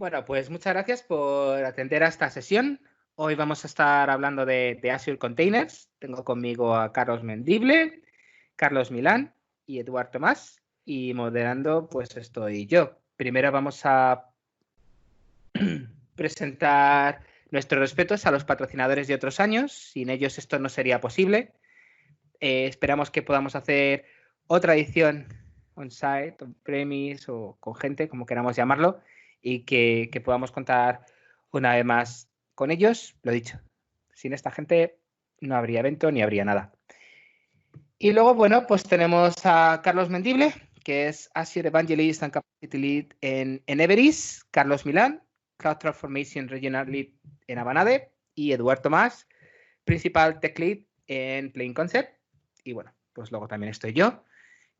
Bueno, pues muchas gracias por atender a esta sesión. Hoy vamos a estar hablando de Azure Containers. Tengo conmigo a Carlos Mendible, Carlos Milán y Eduard Tomás. Y moderando, pues estoy yo. Primero vamos a presentar nuestros respetos a los patrocinadores de otros años. Sin ellos esto no sería posible. Esperamos que podamos hacer otra edición on-site, on-premise o con gente, como queramos llamarlo, y que podamos contar una vez más con ellos. Lo dicho, sin esta gente no habría evento ni habría nada. Y luego, bueno, pues tenemos a Carlos Mendible, que es Azure Evangelist and Capacity Lead en Everis, Carlos Milán, Cloud Transformation Regional Lead en Avanade, y Eduard Tomás, Principal Tech Lead en Plain Concept. Y bueno, pues luego también estoy yo,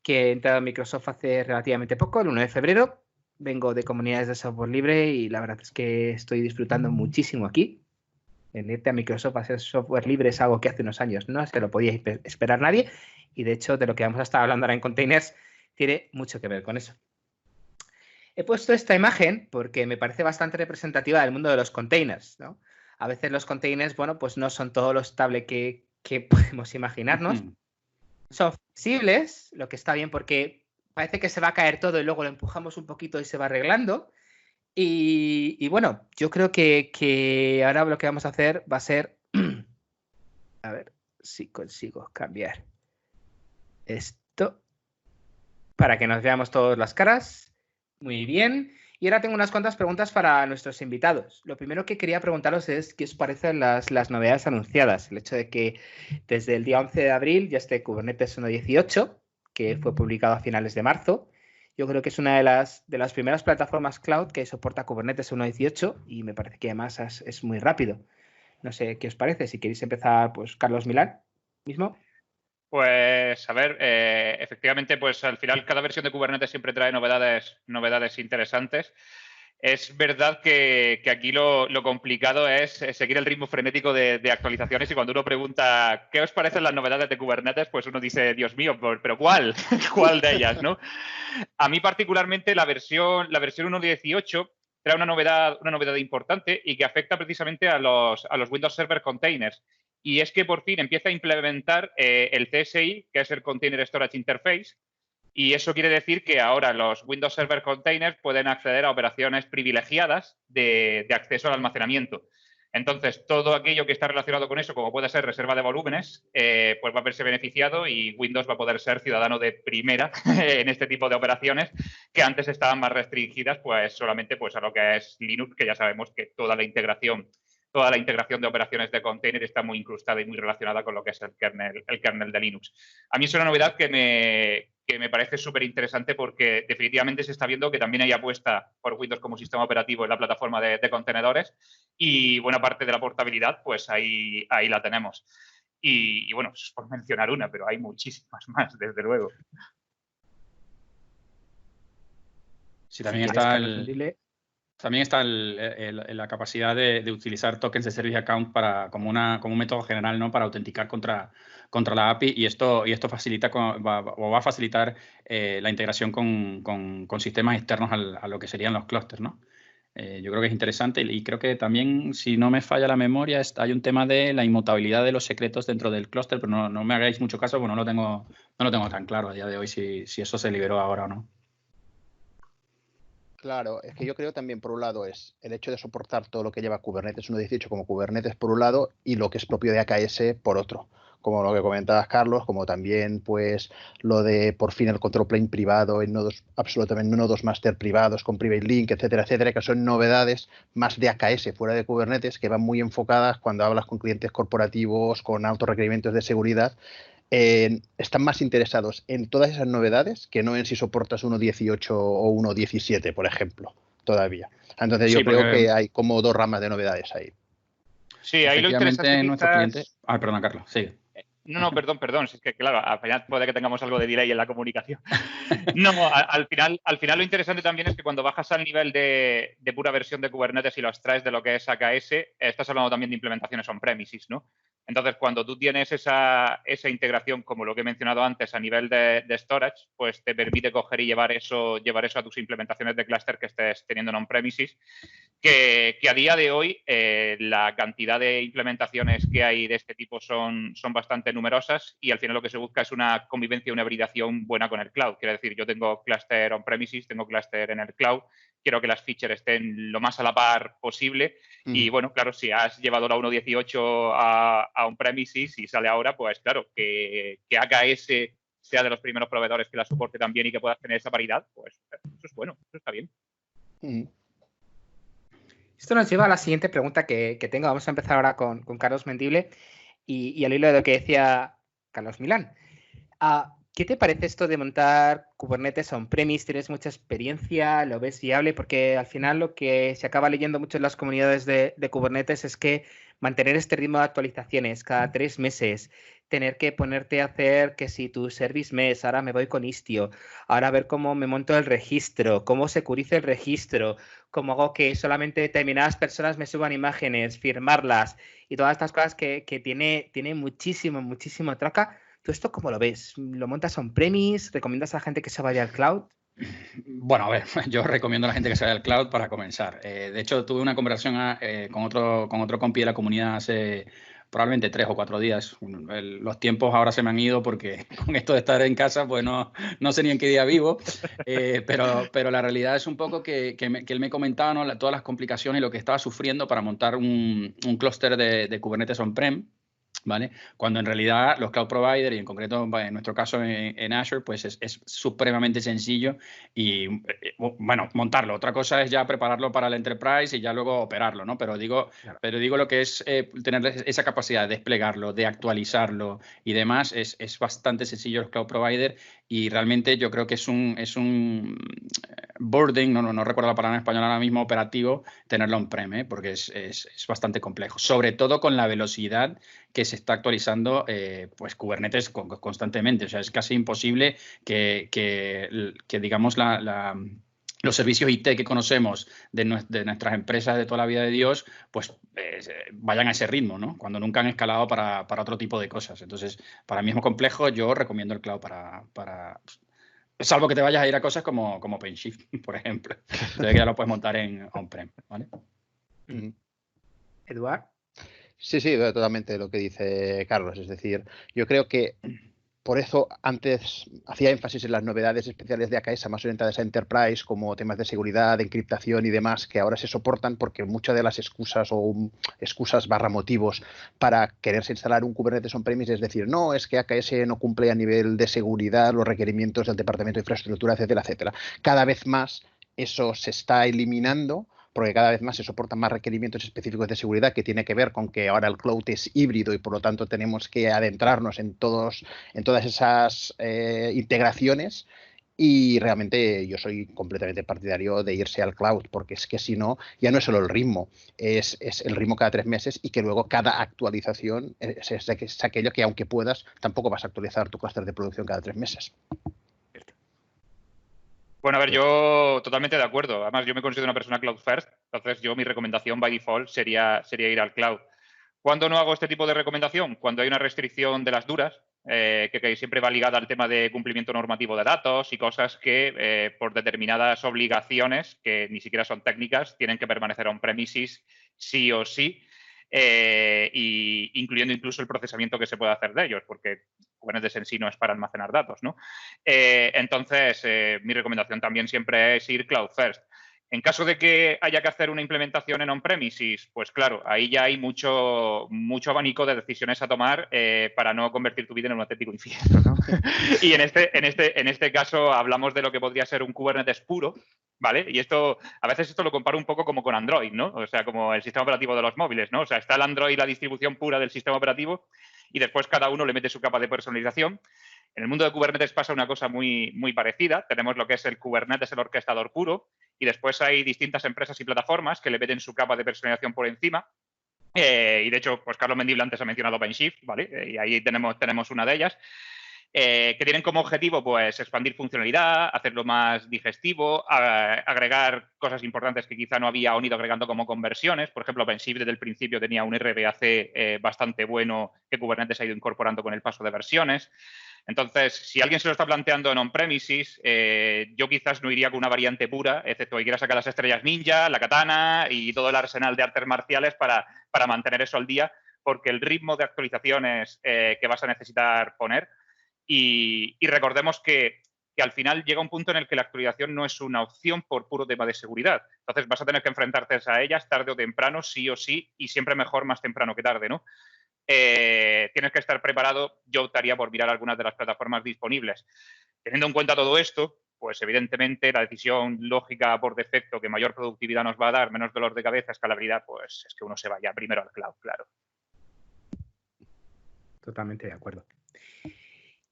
que he entrado a Microsoft hace relativamente poco, el 1 de febrero. Vengo de comunidades de software libre y la verdad es que estoy disfrutando muchísimo aquí. En irte a Microsoft a hacer software libre es algo que hace unos años no se lo podía esperar nadie, y de hecho de lo que vamos a estar hablando ahora en Containers tiene mucho que ver con eso. He puesto esta imagen porque me parece bastante representativa del mundo de los containers, ¿no? A veces los containers, bueno, pues no son todo lo estable que podemos imaginarnos. Son flexibles, lo que está bien porque parece que se va a caer todo y luego lo empujamos un poquito y se va arreglando. Y bueno, yo creo que ahora lo que vamos a hacer va a ser... A ver si consigo cambiar esto para que nos veamos todas las caras. Muy bien. Y ahora tengo unas cuantas preguntas para nuestros invitados. Lo primero que quería preguntaros es qué os parecen las novedades anunciadas. El hecho de que desde el día 11 de abril ya esté Kubernetes 1.18, que fue publicado a finales de marzo. Yo creo que es una de las primeras plataformas cloud que soporta Kubernetes 1.18 y me parece que además es muy rápido. No sé qué os parece. Si queréis empezar, pues Carlos Milán mismo. Pues, a ver, efectivamente, pues al final cada versión de Kubernetes siempre trae novedades interesantes. Es verdad que aquí lo complicado es seguir el ritmo frenético de actualizaciones, y cuando uno pregunta ¿qué os parecen las novedades de Kubernetes? Pues uno dice, Dios mío, pero ¿cuál? ¿Cuál de ellas, no? A mí particularmente la versión 1.18 trae una novedad importante y que afecta precisamente a los Windows Server Containers. Y es que por fin empieza a implementar el CSI, que es el Container Storage Interface, y eso quiere decir que ahora los Windows Server Containers pueden acceder a operaciones privilegiadas de acceso al almacenamiento. Entonces, todo aquello que está relacionado con eso, como puede ser reserva de volúmenes, pues va a verse beneficiado, y Windows va a poder ser ciudadano de primera en este tipo de operaciones, que antes estaban más restringidas pues solamente pues a lo que es Linux, que ya sabemos que toda la integración de operaciones de container está muy incrustada y muy relacionada con lo que es el kernel de Linux. A mí es una novedad que me parece súper interesante, porque definitivamente se está viendo que también hay apuesta por Windows como sistema operativo en la plataforma de contenedores, y buena parte de la portabilidad, pues ahí la tenemos. Y bueno, es por mencionar una, pero hay muchísimas más, desde luego. Sí, también está la capacidad de utilizar tokens de Service Account como un método general, ¿no? Para autenticar contra la API, y esto facilita va a facilitar la integración con sistemas externos a lo que serían los clústeres, ¿no? Yo creo que es interesante, y creo que también, si no me falla la memoria, hay un tema de la inmutabilidad de los secretos dentro del clúster, pero no me hagáis mucho caso, porque no lo tengo tan claro a día de hoy si eso se liberó ahora o no. Claro, es que yo creo también, por un lado, es el hecho de soportar todo lo que lleva Kubernetes 1.18 como Kubernetes por un lado, y lo que es propio de AKS por otro. Como lo que comentabas, Carlos, como también pues lo de por fin el control plane privado en nodos, absolutamente nodos master privados con private link, etcétera, etcétera, que son novedades más de AKS fuera de Kubernetes, que van muy enfocadas cuando hablas con clientes corporativos, con altos requerimientos de seguridad. Están más interesados en todas esas novedades que no en si soportas 1.18 o 1.17, por ejemplo, todavía. Entonces yo creo que hay como dos ramas de novedades ahí. Sí, ahí lo interesante nuestro cliente... perdón, Carlos, sigue. No, perdón, es que claro, al final puede que tengamos algo de delay en la comunicación. No, al final lo interesante también es que cuando bajas al nivel de pura versión de Kubernetes y lo extraes de lo que es AKS, estás hablando también de implementaciones on-premises, ¿no? Entonces, cuando tú tienes esa integración, como lo que he mencionado antes, a nivel de storage, pues te permite coger y llevar eso a tus implementaciones de clúster que estés teniendo en on-premises, que a día de hoy la cantidad de implementaciones que hay de este tipo son bastante numerosas y al final lo que se busca es una convivencia, una hibridación buena con el cloud. Quiero decir, yo tengo clúster on-premises, tengo clúster en el cloud, quiero que las features estén lo más a la par posible. Y bueno, claro, si has llevado la 1.18 a on-premises y sale ahora, pues claro, que AKS sea de los primeros proveedores que la soporte también y que puedas tener esa paridad, pues eso es bueno, eso está bien. Esto nos lleva a la siguiente pregunta que tengo. Vamos a empezar ahora con Carlos Mendible y al hilo de lo que decía Carlos Milán. ¿Qué te parece esto de montar Kubernetes on-premise? ¿Tienes mucha experiencia? ¿Lo ves viable? Porque al final lo que se acaba leyendo mucho en las comunidades de Kubernetes es que mantener este ritmo de actualizaciones cada 3 meses, tener que ponerte a hacer que si tu service mesh, ahora me voy con Istio, ahora a ver cómo me monto el registro, cómo securizo el registro, cómo hago que solamente determinadas personas me suban imágenes, firmarlas y todas estas cosas que tiene muchísimo traca. ¿Tú esto cómo lo ves? ¿Lo montas on-premise? ¿Recomiendas a la gente que se vaya al cloud? Bueno, a ver, yo recomiendo a la gente que se vaya al cloud para comenzar. De hecho, tuve una conversación con otro compi de la comunidad hace probablemente 3 o 4 días. Los tiempos ahora se me han ido porque con esto de estar en casa, pues no sé ni en qué día vivo. Pero la realidad es un poco que él me comentaba, ¿no? Todas las complicaciones y lo que estaba sufriendo para montar un clúster de Kubernetes on-prem. ¿Vale? Cuando en realidad los cloud providers, y en concreto en nuestro caso en Azure, pues es supremamente sencillo y, bueno, montarlo. Otra cosa es ya prepararlo para el enterprise y ya luego operarlo, ¿no? Pero digo lo que es tener esa capacidad de desplegarlo, de actualizarlo y demás, es bastante sencillo los cloud providers y realmente yo creo que es un burden, no recuerdo la palabra en español ahora mismo, operativo, tenerlo on-prem, porque es bastante complejo, sobre todo con la velocidad que se está actualizando pues Kubernetes constantemente. O sea, es casi imposible que digamos, los servicios IT que conocemos de nuestras empresas de toda la vida de Dios, pues vayan a ese ritmo, ¿no? Cuando nunca han escalado para otro tipo de cosas. Entonces, para mí es muy complejo. Yo recomiendo el cloud para salvo que te vayas a ir a cosas como OpenShift, por ejemplo. Entonces ya lo puedes montar en on-prem, ¿vale? Eduard. Sí, totalmente lo que dice Carlos. Es decir, yo creo que por eso antes hacía énfasis en las novedades especiales de AKS más orientadas a Enterprise, como temas de seguridad, de encriptación y demás, que ahora se soportan porque muchas de las excusas motivos para quererse instalar un Kubernetes on-premise es decir, no, es que AKS no cumple a nivel de seguridad los requerimientos del Departamento de Infraestructura, etcétera. Cada vez más eso se está eliminando, porque cada vez más se soportan más requerimientos específicos de seguridad que tiene que ver con que ahora el cloud es híbrido y por lo tanto tenemos que adentrarnos en todas esas integraciones. Y realmente yo soy completamente partidario de irse al cloud, porque es que si no, ya no es solo el ritmo, es el ritmo cada 3 meses y que luego cada actualización es aquello que aunque puedas, tampoco vas a actualizar tu clúster de producción cada 3 meses. Bueno, a ver, yo totalmente de acuerdo. Además, yo me considero una persona cloud first, entonces mi recomendación by default sería ir al cloud. ¿Cuándo no hago este tipo de recomendación? Cuando hay una restricción de las duras, que siempre va ligada al tema de cumplimiento normativo de datos y cosas que por determinadas obligaciones, que ni siquiera son técnicas, tienen que permanecer on-premises sí o sí, y incluyendo incluso el procesamiento que se puede hacer de ellos, porque Kubernetes en sí no es para almacenar datos, ¿no? Entonces, mi recomendación también siempre es ir cloud first. En caso de que haya que hacer una implementación en on-premises, pues claro, ahí ya hay mucho abanico de decisiones a tomar para no convertir tu vida en un auténtico infierno, ¿no? Y en este caso hablamos de lo que podría ser un Kubernetes puro, ¿vale? Y a veces esto lo comparo un poco como con Android, ¿no? O sea, como el sistema operativo de los móviles, ¿no? O sea, está el Android, la distribución pura del sistema operativo, y después cada uno le mete su capa de personalización. En el mundo de Kubernetes pasa una cosa muy parecida. Tenemos lo que es el Kubernetes, el orquestador puro, y después hay distintas empresas y plataformas que le meten su capa de personalización por encima. Y de hecho, pues Carlos Mendible antes ha mencionado OpenShift, ¿vale? Y ahí tenemos una de ellas. que tienen como objetivo pues expandir funcionalidad, hacerlo más digestivo, agregar cosas importantes que quizá no había o ido agregando como conversiones. Por ejemplo, OpenShift desde el principio tenía un RBAC bastante bueno que Kubernetes ha ido incorporando con el paso de versiones. Entonces, si alguien se lo está planteando en on-premises, yo quizás no iría con una variante pura, excepto que quiera sacar las estrellas ninja, la katana y todo el arsenal de artes marciales para mantener eso al día, porque el ritmo de actualizaciones que vas a necesitar poner. Y recordemos que al final llega un punto en el que la actualización no es una opción por puro tema de seguridad. Entonces vas a tener que enfrentarte a ellas tarde o temprano, sí o sí, y siempre mejor más temprano que tarde, ¿no? Tienes que estar preparado. Yo optaría por mirar algunas de las plataformas disponibles. Teniendo en cuenta todo esto, pues evidentemente la decisión lógica por defecto que mayor productividad nos va a dar, menos dolor de cabeza, escalabilidad, pues es que uno se vaya primero al cloud, claro. Totalmente de acuerdo.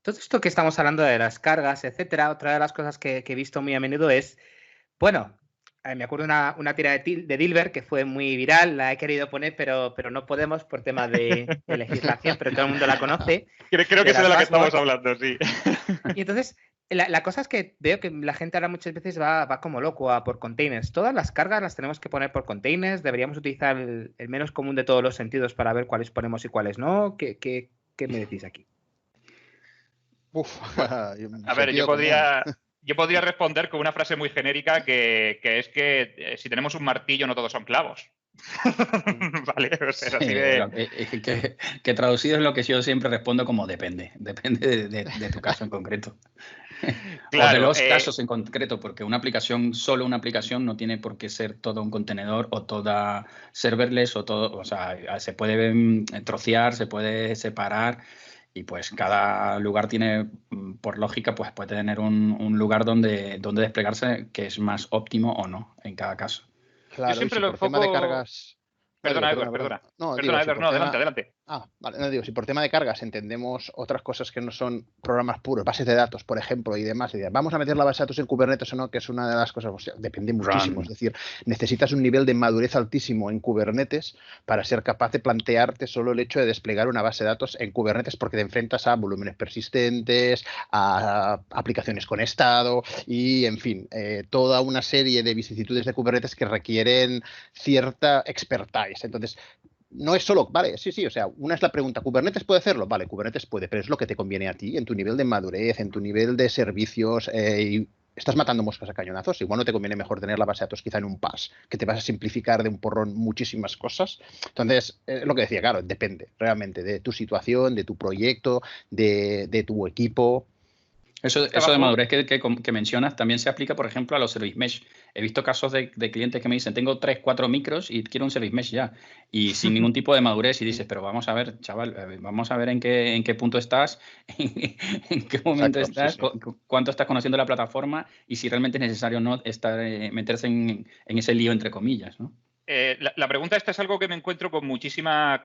Todo esto que estamos hablando de las cargas, etcétera, otra de las cosas que he visto muy a menudo es, bueno, me acuerdo una tira de Dilbert que fue muy viral, la he querido poner, pero no podemos por tema de legislación, pero todo el mundo la conoce. Creo que es de la que estamos hablando, sí. Y entonces, la cosa es que veo que la gente ahora muchas veces va como loco a por containers. Todas las cargas las tenemos que poner por containers, deberíamos utilizar el menos común de todos los sentidos para ver cuáles ponemos y cuáles no. ¿Qué me decís aquí? A ver, yo podría responder con una frase muy genérica que es que si tenemos un martillo no todos son clavos. Vale, o sea, sí, que traducido es lo que yo siempre respondo como depende de tu caso en concreto. Claro, o de los casos en concreto, porque solo una aplicación no tiene por qué ser todo un contenedor o toda serverless o todo, o sea, se puede trocear, se puede separar. Y pues cada lugar tiene, por lógica, pues puede tener un lugar donde desplegarse que es más óptimo o no en cada caso. Claro, yo siempre lo enfoco... tema de cargas... Perdona, Edward, perdona. No, Edward, no, adelante. Vale, no digo, si por tema de cargas entendemos otras cosas que no son programas puros, bases de datos, por ejemplo, y demás, vamos a meter la base de datos en Kubernetes o no, que es una de las cosas, o sea, depende muchísimo. Es decir, necesitas un nivel de madurez altísimo en Kubernetes para ser capaz de plantearte solo el hecho de desplegar una base de datos en Kubernetes, porque te enfrentas a volúmenes persistentes, a aplicaciones con estado y, en fin, toda una serie de vicisitudes de Kubernetes que requieren cierta expertise. Entonces, no es solo, vale, sí, o sea, una es la pregunta, ¿Kubernetes puede hacerlo? Vale, Kubernetes puede, pero es lo que te conviene a ti, en tu nivel de madurez, en tu nivel de servicios, y estás matando moscas a cañonazos. Igual no te conviene mejor tener la base de datos quizá en un PaaS, que te vas a simplificar de un porrón muchísimas cosas. Entonces, lo que decía, claro, depende realmente de tu situación, de tu proyecto, de tu equipo. Eso de madurez que mencionas también se aplica, por ejemplo, a los service mesh. He visto casos de clientes que me dicen, tengo 3, 4 micros y quiero un service mesh ya. Y sin ningún tipo de madurez. Y dices, pero vamos a ver, chaval, vamos a ver en qué punto estás, en qué momento estás, sí. Cuánto estás conociendo la plataforma y si realmente es necesario no meterse en ese lío, entre comillas, ¿no? La pregunta esta es algo que me encuentro con muchísima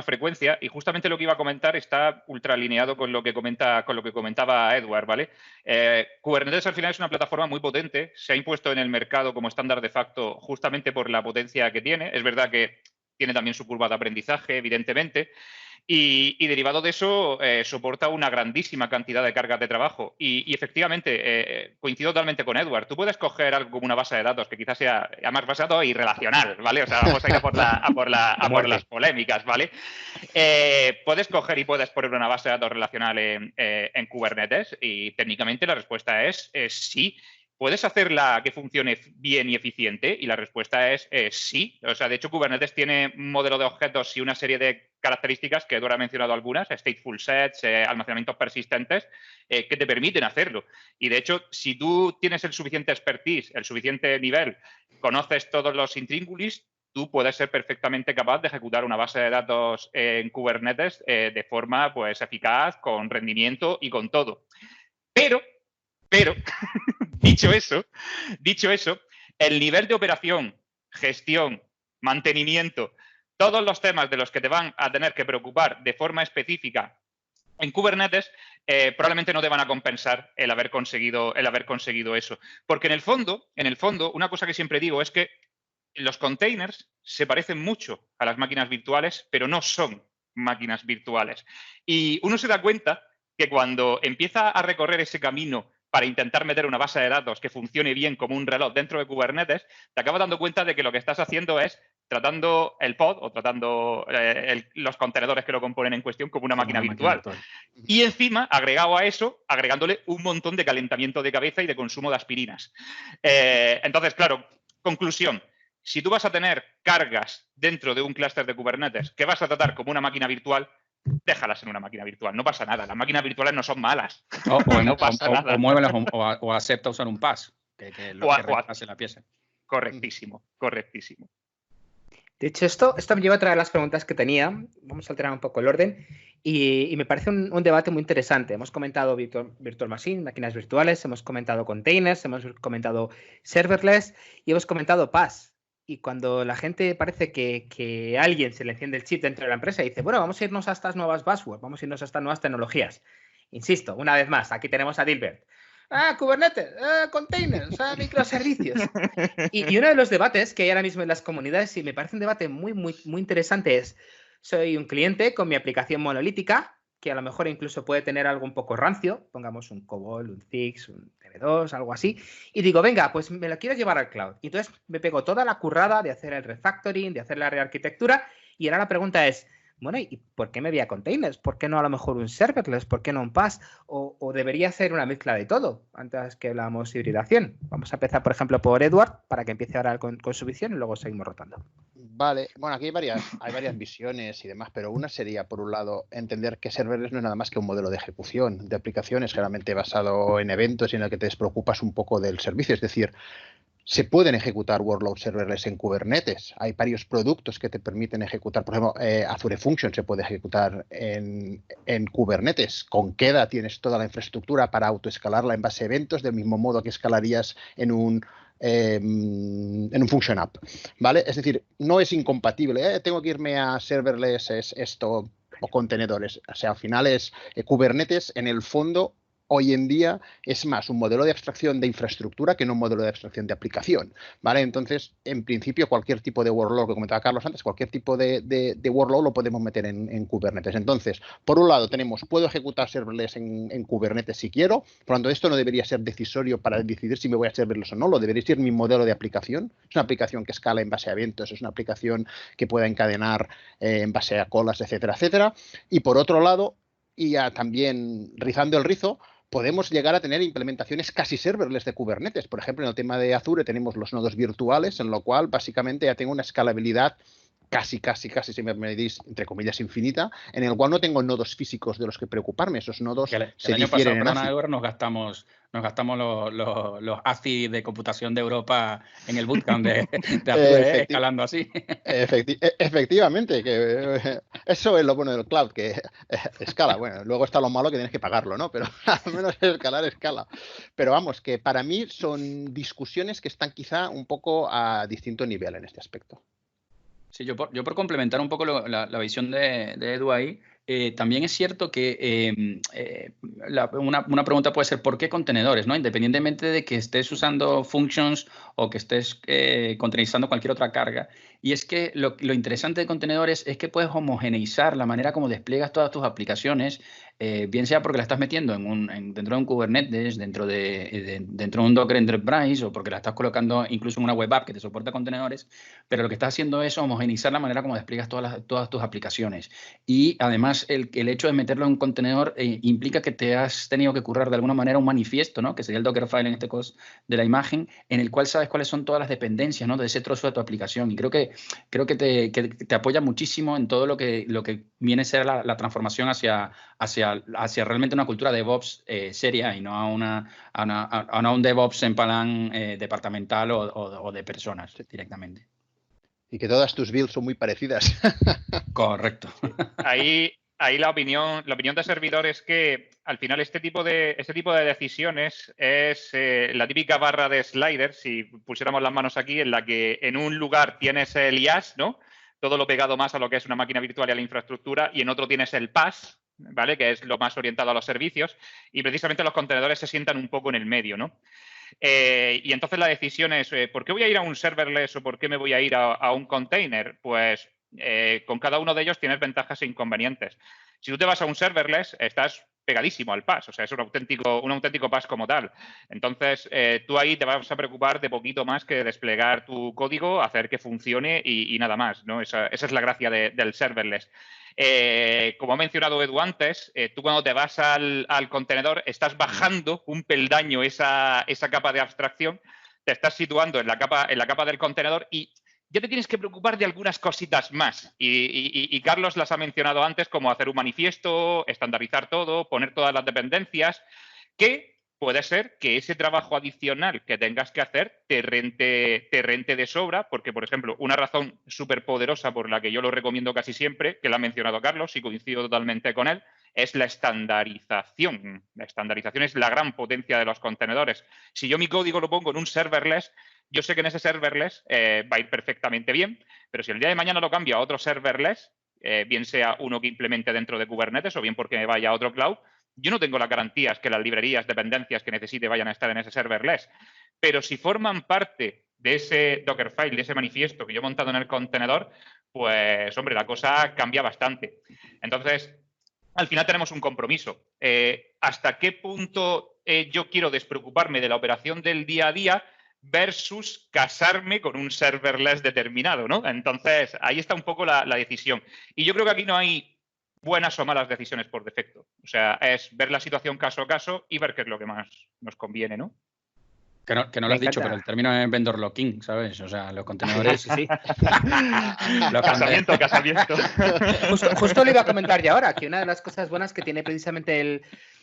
frecuencia y justamente lo que iba a comentar está ultra alineado con lo que comentaba Edward, ¿vale? Kubernetes al final es una plataforma muy potente, se ha impuesto en el mercado como estándar de facto justamente por la potencia que tiene. Es verdad que tiene también su curva de aprendizaje, evidentemente, y derivado de eso soporta una grandísima cantidad de cargas de trabajo. Y efectivamente, coincido totalmente con Edward. Tú puedes coger algo como una base de datos que quizás sea más basado y relacional, ¿vale? O sea, vamos a ir a por las polémicas, ¿vale? Puedes coger y puedes poner una base de datos relacional en Kubernetes y técnicamente la respuesta es sí. ¿Puedes hacerla que funcione bien y eficiente? Y la respuesta es sí. O sea, de hecho, Kubernetes tiene un modelo de objetos y una serie de características, que Edward ha mencionado algunas, stateful sets, almacenamientos persistentes, que te permiten hacerlo. Y de hecho, si tú tienes el suficiente expertise, el suficiente nivel, conoces todos los intríngulis, tú puedes ser perfectamente capaz de ejecutar una base de datos en Kubernetes de forma pues, eficaz, con rendimiento y con todo. Pero dicho eso, el nivel de operación, gestión, mantenimiento, todos los temas de los que te van a tener que preocupar de forma específica en Kubernetes, probablemente no te van a compensar el haber conseguido eso. Porque en el fondo, una cosa que siempre digo es que los containers se parecen mucho a las máquinas virtuales, pero no son máquinas virtuales. Y uno se da cuenta que cuando empieza a recorrer ese camino para intentar meter una base de datos que funcione bien como un reloj dentro de Kubernetes, te acabas dando cuenta de que lo que estás haciendo es tratando el pod o tratando los contenedores que lo componen en cuestión como una máquina virtual. Y encima, agregado a eso, agregándole un montón de calentamiento de cabeza y de consumo de aspirinas. Entonces, claro, conclusión. Si tú vas a tener cargas dentro de un clúster de Kubernetes que vas a tratar como una máquina virtual, déjalas en una máquina virtual, no pasa nada. Las máquinas virtuales no son malas. No pasa nada. O muévelas o acepta usar un PaaS, que lo que reemplace la pieza. Correctísimo, correctísimo. De hecho, esto me lleva a traer las preguntas que tenía. Vamos a alterar un poco el orden. Y me parece un debate muy interesante. Hemos comentado Virtual Machine, máquinas virtuales, hemos comentado containers, hemos comentado serverless y hemos comentado PaaS. Y cuando la gente parece que a alguien se le enciende el chip dentro de la empresa y dice, bueno, vamos a irnos a estas nuevas buzzwords, vamos a irnos a estas nuevas tecnologías. Insisto, una vez más, aquí tenemos a Dilbert. Kubernetes, containers, microservicios. Y uno de los debates que hay ahora mismo en las comunidades, y me parece un debate muy, muy, muy interesante, es, soy un cliente con mi aplicación monolítica, que a lo mejor incluso puede tener algo un poco rancio, pongamos un COBOL, un CIX, un DB2, algo así, y digo, venga, pues me lo quiero llevar al cloud. Y entonces me pego toda la currada de hacer el refactoring, de hacer la rearquitectura, y ahora la pregunta es, bueno, ¿y por qué me voy a containers? ¿Por qué no a lo mejor un serverless? ¿Por qué no un PaaS? ¿O debería hacer una mezcla de todo antes que hablamos de hibridación? Vamos a empezar, por ejemplo, por Edward, para que empiece ahora con su visión y luego seguimos rotando. Vale, bueno, aquí hay varias visiones y demás, pero una sería, por un lado, entender que serverless no es nada más que un modelo de ejecución de aplicaciones generalmente basado en eventos y en el que te despreocupas un poco del servicio. Es decir, se pueden ejecutar workloads serverless en Kubernetes. Hay varios productos que te permiten ejecutar. Por ejemplo, Azure Functions se puede ejecutar en Kubernetes. Con Queda tienes toda la infraestructura para autoescalarla en base a eventos, del mismo modo que escalarías en un Function App, ¿vale? Es decir, no es incompatible. Tengo que irme a serverless, es esto, o contenedores. O sea, al final es Kubernetes, en el fondo, hoy en día es más un modelo de abstracción de infraestructura que no un modelo de abstracción de aplicación, ¿vale? Entonces, en principio, cualquier tipo de workload, que comentaba Carlos antes, cualquier tipo de workload lo podemos meter en Kubernetes. Entonces, por un lado tenemos, puedo ejecutar serverless en Kubernetes si quiero, por lo tanto, esto no debería ser decisorio para decidir si me voy a serverless o no, lo debería ser mi modelo de aplicación. Es una aplicación que escala en base a eventos, es una aplicación que pueda encadenar en base a colas, etcétera, etcétera. Y por otro lado, y ya también rizando el rizo, podemos llegar a tener implementaciones casi serverless de Kubernetes. Por ejemplo, en el tema de Azure tenemos los nodos virtuales, en lo cual básicamente ya tengo una escalabilidad casi, si me medís, entre comillas, infinita, en el cual no tengo nodos físicos de los que preocuparme. Esos nodos se difieren en ACI. Edward, nos gastamos los ACI de computación de Europa en el bootcamp de Azure, escalando así. Efectivamente, que eso es lo bueno del cloud, que escala. Bueno, luego está lo malo que tienes que pagarlo, ¿no? Pero al menos escalar escala. Pero vamos, que para mí son discusiones que están quizá un poco a distinto nivel en este aspecto. Sí, yo por complementar un poco la visión de Edu ahí, también es cierto que una pregunta puede ser ¿por qué contenedores? ¿No? Independientemente de que estés usando functions o que estés containerizando cualquier otra carga. Y es que lo interesante de contenedores es que puedes homogeneizar la manera como despliegas todas tus aplicaciones, bien sea porque la estás metiendo dentro de un Kubernetes, dentro de un Docker Enterprise, o porque la estás colocando incluso en una web app que te soporta contenedores, pero lo que estás haciendo es homogeneizar la manera como despliegas todas tus aplicaciones. Y además el hecho de meterlo en un contenedor implica que te has tenido que currar de alguna manera un manifiesto, ¿no? Que sería el Dockerfile en este caso de la imagen, en el cual sabes cuáles son todas las dependencias, ¿no? De ese trozo de tu aplicación. Y creo que te apoya muchísimo en todo lo que viene a ser la transformación hacia realmente una cultura de DevOps seria y no a un DevOps en plan departamental o de personas directamente. Y que todas tus builds son muy parecidas. Correcto. Ahí la opinión de servidor es que al final este tipo de decisiones es la típica barra de sliders, si pusiéramos las manos aquí, en la que en un lugar tienes el IaaS, ¿no? Todo lo pegado más a lo que es una máquina virtual y a la infraestructura, y en otro tienes el PaaS, ¿vale? Que es lo más orientado a los servicios, y precisamente los contenedores se sientan un poco en el medio, ¿no? Y entonces la decisión es, ¿por qué voy a ir a un serverless o por qué me voy a ir a un container? Pues con cada uno de ellos tienes ventajas e inconvenientes. Si tú te vas a un serverless, estás pegadísimo al PaaS, o sea, es un auténtico PaaS como tal. Entonces, tú ahí te vas a preocupar de poquito más que desplegar tu código, hacer que funcione y nada más, ¿no? Esa es la gracia del serverless. Como ha mencionado Edu antes, tú cuando te vas al contenedor estás bajando un peldaño esa capa de abstracción, te estás situando en la capa del contenedor y ya te tienes que preocupar de algunas cositas más. Y Carlos las ha mencionado antes, como hacer un manifiesto, estandarizar todo, poner todas las dependencias, que puede ser que ese trabajo adicional que tengas que hacer te rente de sobra, porque, por ejemplo, una razón súper poderosa por la que yo lo recomiendo casi siempre, que la ha mencionado Carlos y coincido totalmente con él, es la estandarización. La estandarización es la gran potencia de los contenedores. Si yo mi código lo pongo en un serverless, yo sé que en ese serverless va a ir perfectamente bien, pero si el día de mañana lo cambio a otro serverless, bien sea uno que implemente dentro de Kubernetes o bien porque me vaya a otro cloud, yo no tengo las garantías que las librerías, dependencias que necesite vayan a estar en ese serverless. Pero si forman parte de ese Dockerfile, de ese manifiesto que yo he montado en el contenedor, pues, hombre, la cosa cambia bastante. Entonces, al final tenemos un compromiso. ¿Hasta qué punto yo quiero despreocuparme de la operación del día a día versus casarme con un serverless determinado, ¿no? Entonces, ahí está un poco la decisión. Y yo creo que aquí no hay buenas o malas decisiones por defecto. O sea, es ver la situación caso a caso y ver qué es lo que más nos conviene, ¿no? Que no lo has dicho, pero el término es vendor locking, ¿sabes? O sea, los contenedores... Sí. Casamiento. Justo lo iba a comentar ya ahora, que una de las cosas buenas que tiene precisamente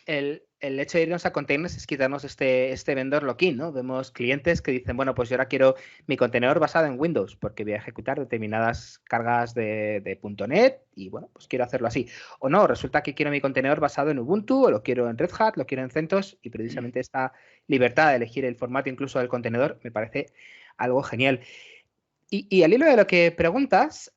el hecho de irnos a containers es quitarnos este vendor lock-in, ¿no? Vemos clientes que dicen, bueno, pues yo ahora quiero mi contenedor basado en Windows porque voy a ejecutar determinadas cargas de .NET y, bueno, pues quiero hacerlo así. O no, resulta que quiero mi contenedor basado en Ubuntu o lo quiero en Red Hat, lo quiero en CentOS y precisamente esta libertad de elegir el formato incluso del contenedor me parece algo genial. Y al hilo de lo que preguntas,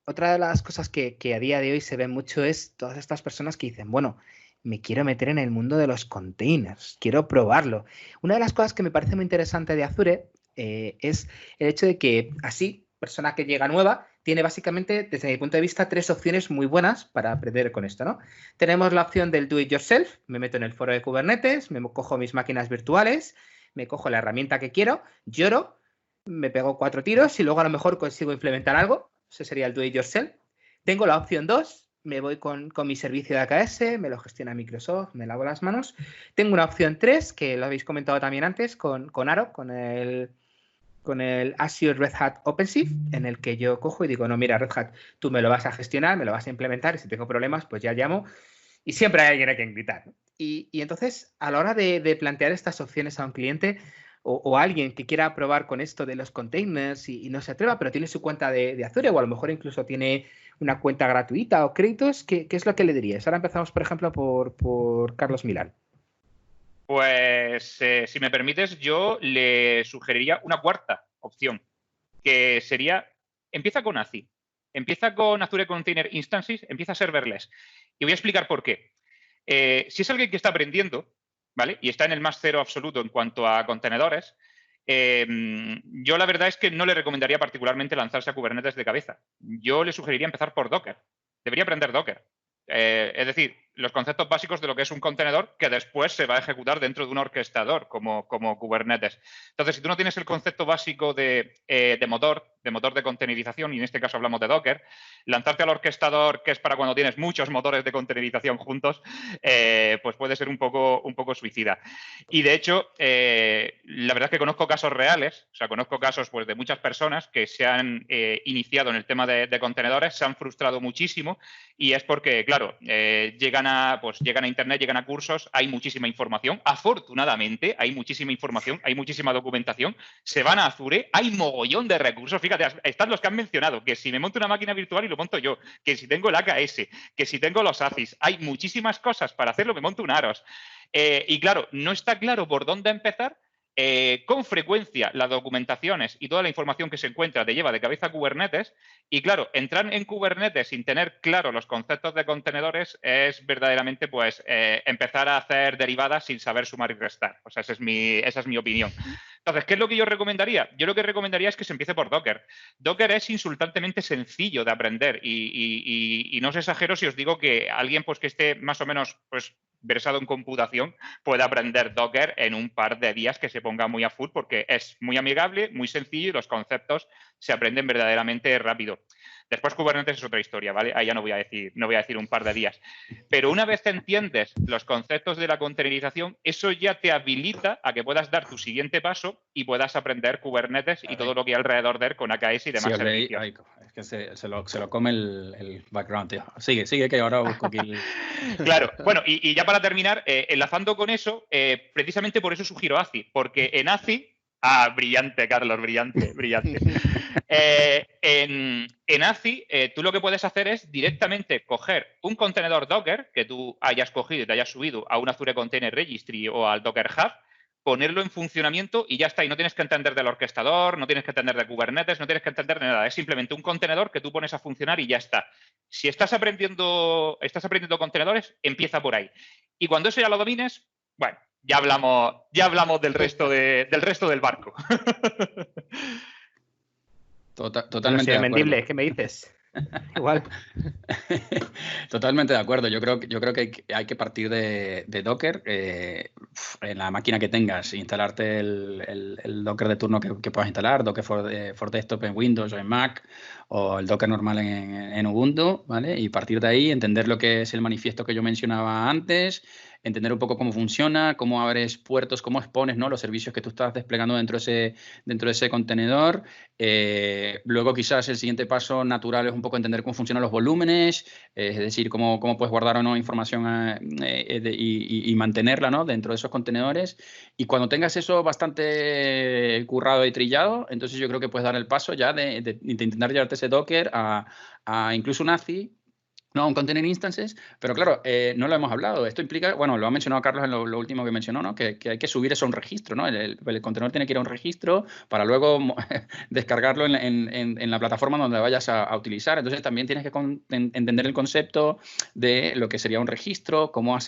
otra de las cosas que a día de hoy se ve mucho es todas estas personas que dicen, bueno, me quiero meter en el mundo de los containers, quiero probarlo. Una de las cosas que me parece muy interesante de Azure es el hecho de que así, persona que llega nueva, tiene básicamente, desde mi punto de vista, 3 opciones muy buenas para aprender con esto, ¿no? Tenemos la opción del do it yourself, me meto en el foro de Kubernetes, me cojo mis máquinas virtuales, me cojo la herramienta que quiero, lloro, me pego 4 tiros y luego a lo mejor consigo implementar algo. Ese sería el do it yourself. Tengo la opción 2, me voy con mi servicio de AKS, me lo gestiona Microsoft, me lavo las manos. Tengo una opción 3, que lo habéis comentado también antes, con Aro, con el Azure Red Hat OpenShift, en el que yo cojo y digo, no, mira, Red Hat, tú me lo vas a gestionar, me lo vas a implementar y si tengo problemas, pues ya llamo. Y siempre hay alguien a quien gritar, ¿no? Y entonces, a la hora de plantear estas opciones a un cliente o a alguien que quiera probar con esto de los containers y no se atreva, pero tiene su cuenta de Azure o a lo mejor incluso tiene una cuenta gratuita o créditos, ¿qué es lo que le dirías? Ahora empezamos, por ejemplo, por Carlos Milán. Pues, si me permites, yo le sugeriría una cuarta opción, que sería, empieza con ACI, empieza con Azure Container Instances, empieza serverless. Y voy a explicar por qué. Si es alguien que está aprendiendo, ¿vale? Y está en el más cero absoluto en cuanto a contenedores, yo la verdad es que no le recomendaría particularmente lanzarse a Kubernetes de cabeza. Yo le sugeriría empezar por Docker. Debería aprender Docker. Es decir, los conceptos básicos de lo que es un contenedor que después se va a ejecutar dentro de un orquestador como Kubernetes. Entonces, si tú no tienes el concepto básico de motor de containerización, y en este caso hablamos de Docker, lanzarte al orquestador, que es para cuando tienes muchos motores de containerización juntos, pues puede ser un poco suicida. Y de hecho, la verdad es que conozco casos reales, o sea, conozco casos pues, de muchas personas que se han iniciado en el tema de contenedores, se han frustrado muchísimo, y es porque, claro, llegan a Internet, llegan a cursos, hay muchísima información. Afortunadamente, hay muchísima información, hay muchísima documentación. Se van a Azure, hay mogollón de recursos. Fíjate, están los que han mencionado, que si me monto una máquina virtual y lo monto yo, que si tengo el AKS, que si tengo los ACIs, hay muchísimas cosas para hacerlo, me monto un AROS. Y claro, no está claro por dónde empezar. Con frecuencia las documentaciones y toda la información que se encuentra te lleva de cabeza a Kubernetes y claro, entrar en Kubernetes sin tener claro los conceptos de contenedores es verdaderamente pues empezar a hacer derivadas sin saber sumar y restar. O sea, esa es mi opinión. Entonces, ¿qué es lo que yo recomendaría? Yo lo que recomendaría es que se empiece por Docker. Docker es insultantemente sencillo de aprender y no os exagero si os digo que alguien pues que esté más o menos pues versado en computación puede aprender Docker en un par de días que se ponga muy a full, porque es muy amigable, muy sencillo y los conceptos se aprenden verdaderamente rápido. Después Kubernetes es otra historia, ¿vale? Ahí ya no voy a decir un par de días. Pero una vez entiendes los conceptos de la containerización, eso ya te habilita a que puedas dar tu siguiente paso y puedas aprender Kubernetes y todo lo que hay alrededor de él con AKS y demás servicios. Es que se lo come el background, tío. Sigue que ahora busco aquí Claro, bueno, y ya para terminar, enlazando con eso, precisamente por eso sugiero ACI, porque en ACI... brillante, Carlos, brillante. En ACI, tú lo que puedes hacer es directamente coger un contenedor Docker que tú hayas cogido y te hayas subido a un Azure Container Registry o al Docker Hub, ponerlo en funcionamiento y ya está. Y no tienes que entender del orquestador, no tienes que entender de Kubernetes, no tienes que entender de nada. Es simplemente un contenedor que tú pones a funcionar y ya está. Si estás aprendiendo contenedores, empieza por ahí. Y cuando eso ya lo domines, bueno, ya hablamos del resto del barco. Totalmente de acuerdo. ¿Qué me dices? Igual. Totalmente de acuerdo. Yo creo que hay que partir de Docker en la máquina que tengas, instalarte el Docker de turno que puedas instalar, Docker for Desktop en Windows o en Mac, o el Docker normal en Ubuntu, ¿vale? Y partir de ahí, entender lo que es el manifiesto que yo mencionaba antes, entender un poco cómo funciona, cómo abres puertos, cómo expones, ¿no?, los servicios que tú estás desplegando dentro de ese contenedor. Luego quizás el siguiente paso natural es un poco entender cómo funcionan los volúmenes, es decir, cómo puedes guardar o no información y mantenerla, ¿no?, dentro de esos contenedores. Y cuando tengas eso bastante currado y trillado, entonces yo creo que puedes dar el paso ya de intentar llevarte ese Docker a incluso un ACI, no, un Container Instances, pero claro, no lo hemos hablado. Esto implica, bueno, lo ha mencionado Carlos en lo último que mencionó, ¿no?, que hay que subir eso a un registro, ¿no? El contenedor tiene que ir a un registro para luego descargarlo en la plataforma donde vayas a utilizar. Entonces también tienes que entender el concepto de lo que sería un registro, cómo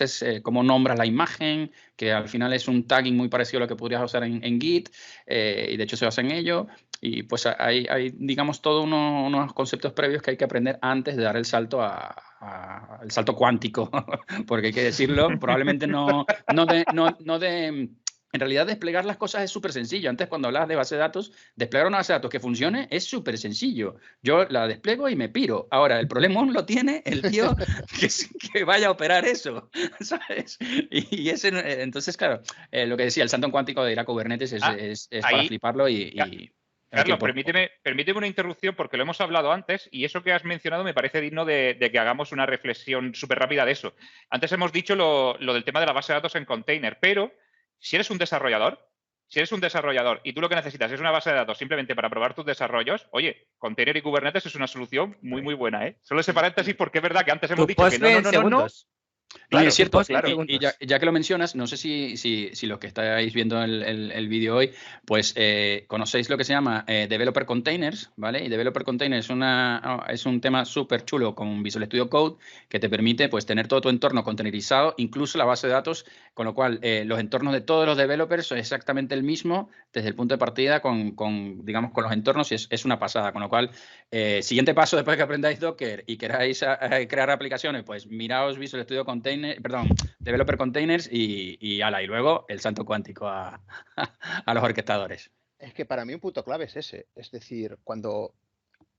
nombras la imagen, que al final es un tagging muy parecido a lo que podrías usar en Git, y de hecho se basa en ello. Y pues hay digamos, todos unos conceptos previos que hay que aprender antes de dar el salto el salto cuántico, porque hay que decirlo, probablemente en realidad desplegar las cosas es súper sencillo. Antes, cuando hablabas de base de datos, desplegar una base de datos que funcione es súper sencillo. Yo la despliego y me piro. Ahora, el problema lo tiene el tío que vaya a operar eso, ¿sabes? Y entonces, claro, lo que decía, el salto cuántico de ir a Kubernetes es para fliparlo y Carlos, permíteme una interrupción porque lo hemos hablado antes y eso que has mencionado me parece digno de que hagamos una reflexión súper rápida de eso. Antes hemos dicho lo del tema de la base de datos en container, pero si eres un desarrollador y tú lo que necesitas es una base de datos simplemente para probar tus desarrollos, oye, Container y Kubernetes es una solución muy, muy buena, ¿eh? Solo ese paréntesis porque es verdad que antes hemos dicho que no. Claro, es cierto, y ya que lo mencionas, no sé si los que estáis viendo el vídeo hoy, pues conocéis lo que se llama Developer Containers, ¿vale? Y Developer Containers es un tema súper chulo con Visual Studio Code que te permite, pues, tener todo tu entorno containerizado, incluso la base de datos, con lo cual los entornos de todos los developers son exactamente el mismo desde el punto de partida digamos, con los entornos, y es una pasada. Con lo cual, siguiente paso después que aprendáis Docker y queráis crear aplicaciones, pues miraos Visual Studio Developer Containers y luego el salto cuántico a los orquestadores. Es que para mí un punto clave es ese. Es decir, cuando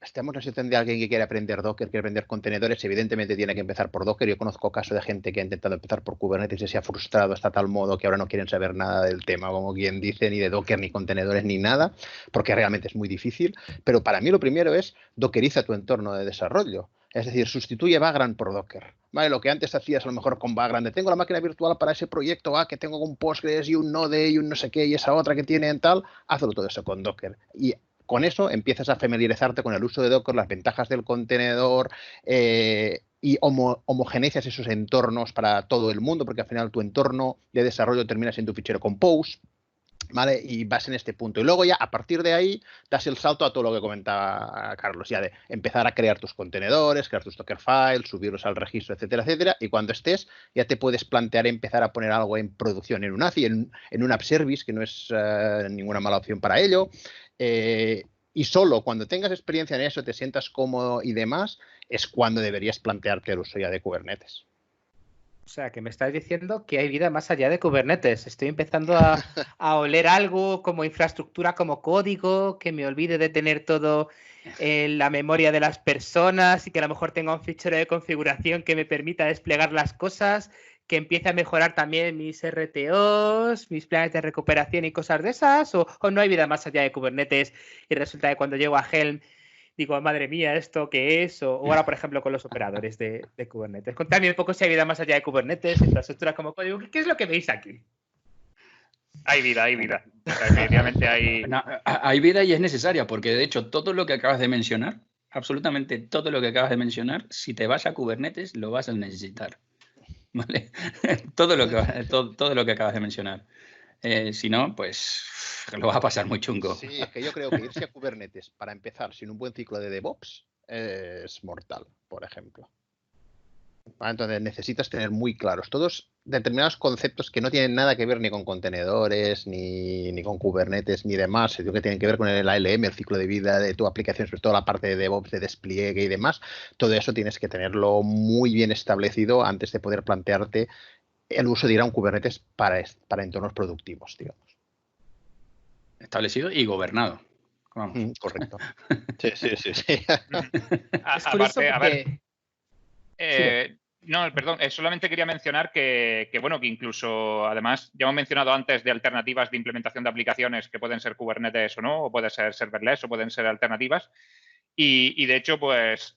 estamos en la situación de alguien que quiere aprender Docker, quiere aprender contenedores, evidentemente tiene que empezar por Docker. Yo conozco casos de gente que ha intentado empezar por Kubernetes y se ha frustrado hasta tal modo que ahora no quieren saber nada del tema, como quien dice, ni de Docker, ni contenedores, ni nada, porque realmente es muy difícil. Pero para mí lo primero es dockeriza tu entorno de desarrollo. Es decir, sustituye Vagrant por Docker. ¿Vale? Lo que antes hacías a lo mejor con Vagrant, tengo la máquina virtual para ese proyecto, que tengo un Postgres y un Node y un no sé qué y esa otra que tiene en tal, hazlo todo eso con Docker. Y con eso empiezas a familiarizarte con el uso de Docker, las ventajas del contenedor y homogeneizas esos entornos para todo el mundo, porque al final tu entorno de desarrollo termina siendo un fichero compose. ¿Vale? Y vas en este punto. Y luego ya, a partir de ahí, das el salto a todo lo que comentaba Carlos, ya de empezar a crear tus contenedores, crear tus Docker files, subirlos al registro, etcétera, etcétera. Y cuando estés, ya te puedes plantear empezar a poner algo en producción en un ACI, en un app service, que no es ninguna mala opción para ello. Y solo cuando tengas experiencia en eso, te sientas cómodo y demás, es cuando deberías plantearte el uso ya de Kubernetes. O sea, que me estás diciendo que hay vida más allá de Kubernetes. Estoy empezando a oler algo como infraestructura, como código, que me olvide de tener todo en la memoria de las personas y que a lo mejor tenga un fichero de configuración que me permita desplegar las cosas, que empiece a mejorar también mis RTOs, mis planes de recuperación y cosas de esas, o no hay vida más allá de Kubernetes y resulta que cuando llego a Helm digo, madre mía, ¿esto qué es? O ahora, por ejemplo, con los operadores de Kubernetes. Contadme un poco si hay vida más allá de Kubernetes, infraestructura como código. ¿Qué es lo que veis aquí? Hay vida, hay vida. O sea, definitivamente hay... No, hay vida y es necesaria, porque de hecho todo lo que acabas de mencionar, absolutamente todo lo que acabas de mencionar, si te vas a Kubernetes lo vas a necesitar. ¿Vale? todo lo que acabas de mencionar. Si no, pues lo vas a pasar muy chungo. Sí, es que yo creo que irse a Kubernetes para empezar sin un buen ciclo de DevOps es mortal, por ejemplo. Entonces necesitas tener muy claros todos determinados conceptos que no tienen nada que ver ni con contenedores, ni con Kubernetes, ni demás, sino que tienen que ver con el ALM, el ciclo de vida de tu aplicación, sobre todo la parte de DevOps, de despliegue y demás. Todo eso tienes que tenerlo muy bien establecido antes de poder plantearte el uso de ir a un Kubernetes para entornos productivos, digamos. Establecido y gobernado. Vamos. Correcto. Sí. Es curioso porque... No, perdón, solamente quería mencionar que incluso, además, ya hemos mencionado antes de alternativas de implementación de aplicaciones que pueden ser Kubernetes o no, o puede ser serverless, o pueden ser alternativas. Y de hecho, pues,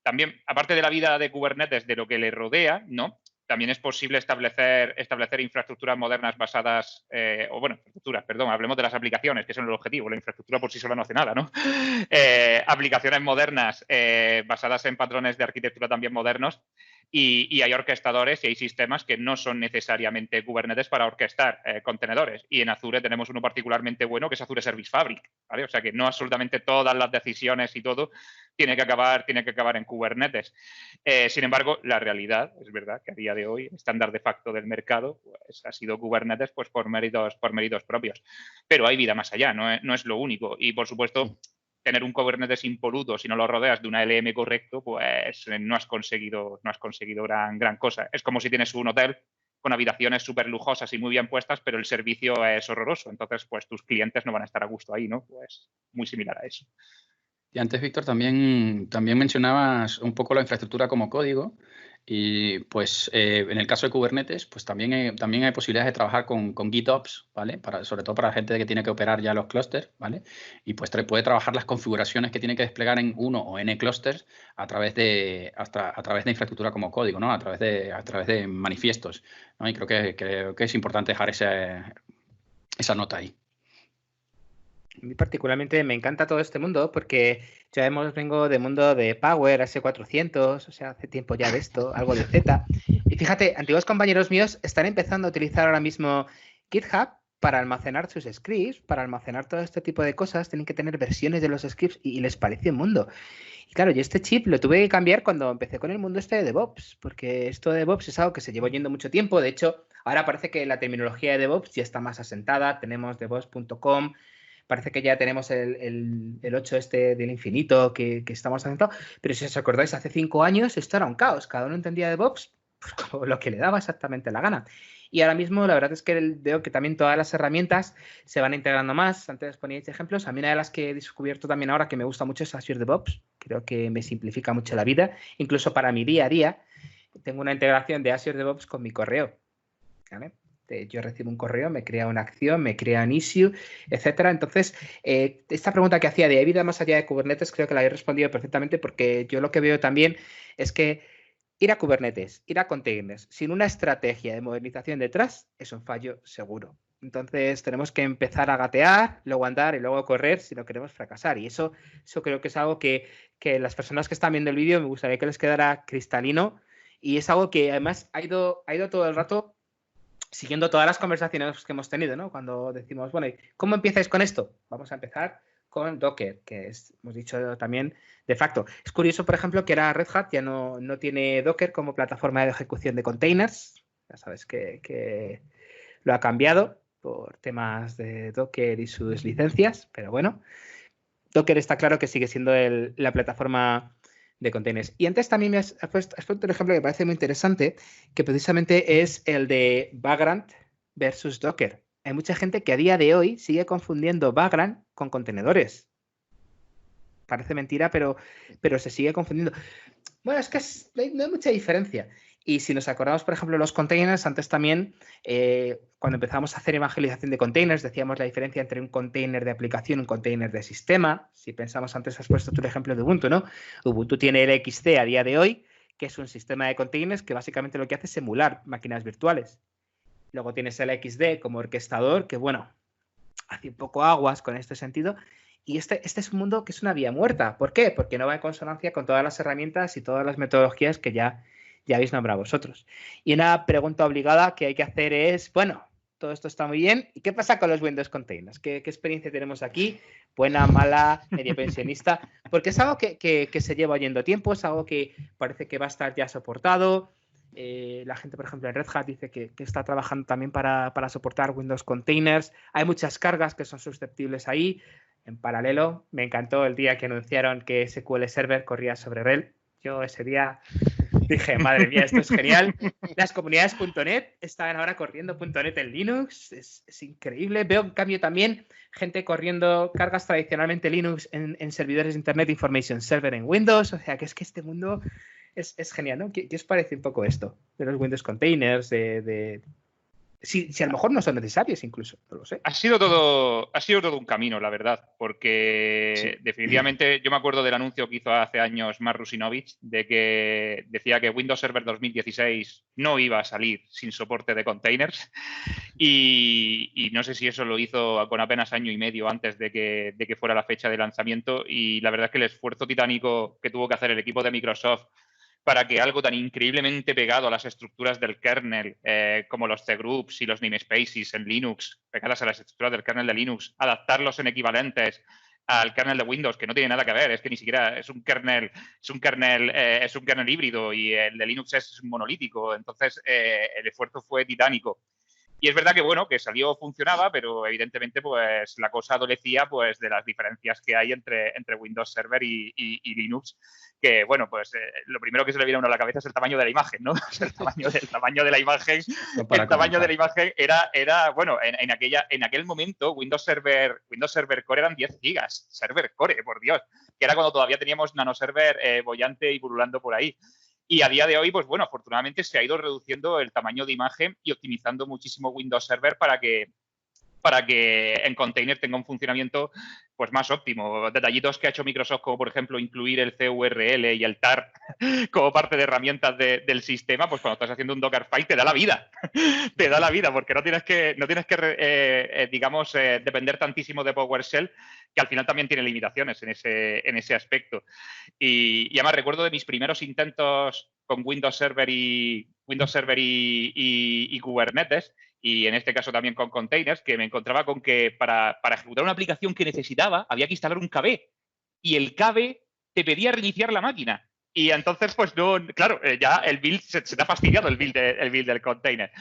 también, aparte de la vida de Kubernetes, de lo que le rodea, ¿no? También es posible establecer infraestructuras modernas basadas, hablemos de las aplicaciones, que son el objetivo, la infraestructura por sí sola no hace nada, ¿no? Aplicaciones modernas basadas en patrones de arquitectura también modernos y hay orquestadores y hay sistemas que no son necesariamente Kubernetes para orquestar contenedores. Y en Azure tenemos uno particularmente bueno que es Azure Service Fabric, ¿vale? O sea que no absolutamente todas las decisiones y todo tiene que acabar en Kubernetes. Sin embargo, la realidad es verdad que a día de hoy, estándar de facto del mercado, pues, ha sido Kubernetes pues, por méritos propios. Pero hay vida más allá, no es lo único. Y, por supuesto, tener un Kubernetes impoluto, si no lo rodeas de una LM correcto, pues no has conseguido gran cosa. Es como si tienes un hotel con habitaciones súper lujosas y muy bien puestas, pero el servicio es horroroso. Entonces, pues tus clientes no van a estar a gusto ahí, ¿no? Pues muy similar a eso. Y antes, Víctor, también mencionabas un poco la infraestructura como código y pues en el caso de Kubernetes pues también hay posibilidades de trabajar con GitOps, ¿vale? Sobre todo para la gente que tiene que operar ya los clústeres, ¿vale? Y pues puede trabajar las configuraciones que tiene que desplegar en uno o n clústeres a través de infraestructura como código, ¿no? A través de manifiestos, ¿no? Y creo que es importante dejar esa nota ahí. A mí particularmente me encanta todo este mundo porque yo vengo del mundo de Power, AS400, o sea, hace tiempo ya de esto, algo de Z. Y fíjate, antiguos compañeros míos están empezando a utilizar ahora mismo GitHub para almacenar sus scripts, para almacenar todo este tipo de cosas. Tienen que tener versiones de los scripts y les parece un mundo. Y claro, yo este chip lo tuve que cambiar cuando empecé con el mundo este de DevOps, porque esto de DevOps es algo que se llevó yendo mucho tiempo. De hecho, ahora parece que la terminología de DevOps ya está más asentada. Tenemos DevOps.com. Parece que ya tenemos el 8 este del infinito que estamos haciendo. Pero si os acordáis, hace 5 años esto era un caos. Cada uno entendía DevOps pues, como lo que le daba exactamente la gana. Y ahora mismo la verdad es que veo que también todas las herramientas se van integrando más. Antes poníais ejemplos. A mí una de las que he descubierto también ahora que me gusta mucho es Azure DevOps. Creo que me simplifica mucho la vida. Incluso para mi día a día tengo una integración de Azure DevOps con mi correo. ¿Vale? Yo recibo un correo, me crea una acción, me crea un issue, etcétera. Entonces, esta pregunta que hacía de ¿hay vida más allá de Kubernetes? Creo que la he respondido perfectamente porque yo lo que veo también es que ir a Kubernetes, ir a containers, sin una estrategia de modernización detrás, es un fallo seguro. Entonces, tenemos que empezar a gatear, luego andar y luego correr si no queremos fracasar. Y eso creo que es algo que las personas que están viendo el vídeo me gustaría que les quedara cristalino. Y es algo que además ha ido todo el rato siguiendo todas las conversaciones que hemos tenido, ¿no? Cuando decimos, bueno, ¿cómo empiezas con esto? Vamos a empezar con Docker, que hemos dicho también de facto. Es curioso, por ejemplo, que ahora Red Hat ya no tiene Docker como plataforma de ejecución de containers. Ya sabes que lo ha cambiado por temas de Docker y sus licencias, pero bueno. Docker está claro que sigue siendo la plataforma de containers. Y antes también has puesto un ejemplo que me parece muy interesante, que precisamente es el de Vagrant versus Docker. Hay mucha gente que a día de hoy sigue confundiendo Vagrant con contenedores. Parece mentira, pero se sigue confundiendo. Bueno, es que no hay mucha diferencia. Y si nos acordamos, por ejemplo, de los containers, antes también, cuando empezamos a hacer evangelización de containers, decíamos la diferencia entre un container de aplicación y un container de sistema. Si pensamos antes, has puesto tú el ejemplo de Ubuntu, ¿no? Ubuntu tiene el XC a día de hoy, que es un sistema de containers que básicamente lo que hace es emular máquinas virtuales. Luego tienes el XD como orquestador, que bueno, hace un poco aguas con este sentido. Y este es un mundo que es una vía muerta. ¿Por qué? Porque no va en consonancia con todas las herramientas y todas las metodologías que ya habéis nombrado vosotros. Y una pregunta obligada que hay que hacer es, bueno, todo esto está muy bien, ¿y qué pasa con los Windows Containers? ¿Qué experiencia tenemos aquí? ¿Buena, mala, medio pensionista? Porque es algo que se lleva oyendo tiempo, es algo que parece que va a estar ya soportado. La gente, por ejemplo, en Red Hat dice que está trabajando también para soportar Windows Containers. Hay muchas cargas que son susceptibles ahí. En paralelo, me encantó el día que anunciaron que SQL Server corría sobre RHEL. Yo ese día dije, madre mía, esto es genial. Las comunidades .NET estaban ahora corriendo .NET en Linux. Es increíble. Veo, en cambio, también gente corriendo cargas tradicionalmente Linux en servidores de Internet Information Server en Windows. O sea, que es que este mundo es genial, ¿no? ¿Qué os parece un poco esto de los Windows Containers, Si a lo mejor no son necesarios incluso, no lo sé. Ha sido todo un camino, la verdad, porque sí, definitivamente yo me acuerdo del anuncio que hizo hace años Mark Russinovich de que decía que Windows Server 2016 no iba a salir sin soporte de containers y no sé si eso lo hizo con apenas año y medio antes de que fuera la fecha de lanzamiento, y la verdad es que el esfuerzo titánico que tuvo que hacer el equipo de Microsoft para que algo tan increíblemente pegado a las estructuras del kernel, como los cgroups y los namespaces en Linux, pegadas a las estructuras del kernel de Linux, adaptarlos en equivalentes al kernel de Windows, que no tiene nada que ver, es que ni siquiera es un kernel híbrido, y el de Linux es monolítico. Entonces, el esfuerzo fue titánico. Y es verdad que, bueno, que salió, funcionaba, pero evidentemente pues la cosa adolecía pues de las diferencias que hay entre Windows Server y Linux, que, bueno, pues lo primero que se le viene a uno a la cabeza es el tamaño de la imagen, ¿no? El tamaño de la imagen, era bueno, en aquel momento Windows Server Core eran 10 gigas, Server Core, por Dios, que era cuando todavía teníamos Nanoserver bollante y pululando por ahí. Y a día de hoy, pues bueno, afortunadamente se ha ido reduciendo el tamaño de imagen y optimizando muchísimo Windows Server para que en container tenga un funcionamiento pues más óptimo. Detallitos que ha hecho Microsoft, como por ejemplo incluir el CURL y el TAR como parte de herramientas del sistema, pues cuando estás haciendo un Dockerfile te da la vida. Te da la vida, porque no tienes que depender tantísimo de PowerShell, que al final también tiene limitaciones en ese aspecto. Y además recuerdo de mis primeros intentos con Windows Server y Kubernetes, y en este caso también con containers, que me encontraba con que para ejecutar una aplicación que necesitaba había que instalar un KB, y el KB te pedía reiniciar la máquina. Y entonces, pues no, claro, ya el build se te ha fastidiado el build del container.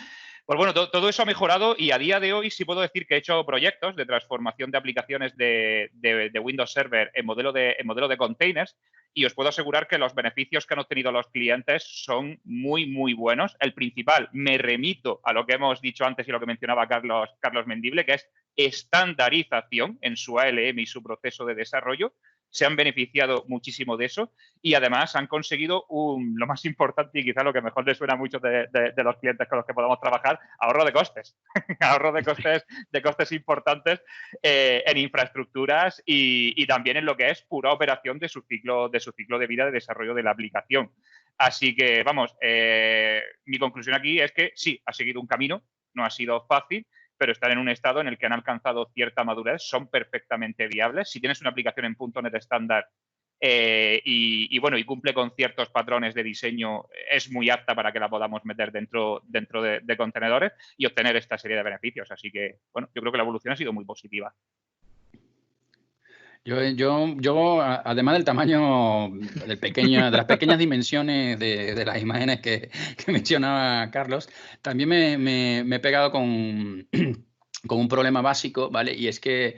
Pues bueno, todo eso ha mejorado, y a día de hoy sí puedo decir que he hecho proyectos de transformación de aplicaciones de Windows Server en modelo de containers, y os puedo asegurar que los beneficios que han obtenido los clientes son muy, muy buenos. El principal, me remito a lo que hemos dicho antes y lo que mencionaba Carlos Mendible, que es estandarización en su ALM y su proceso de desarrollo. Se han beneficiado muchísimo de eso, y además han conseguido lo más importante, y quizá lo que mejor les suena a muchos de los clientes con los que podamos trabajar, ahorro de costes. Ahorro de costes importantes en infraestructuras y también en lo que es pura operación de su ciclo de vida de desarrollo de la aplicación. Así que, vamos, mi conclusión aquí es que sí, ha seguido un camino, no ha sido fácil, pero están en un estado en el que han alcanzado cierta madurez, son perfectamente viables. Si tienes una aplicación en .NET estándar y cumple con ciertos patrones de diseño, es muy apta para que la podamos meter dentro de contenedores y obtener esta serie de beneficios. Así que, bueno, yo creo que la evolución ha sido muy positiva. Yo, además del tamaño de las pequeñas dimensiones de las imágenes que mencionaba Carlos, también me he pegado con con un problema básico, ¿vale? Y es que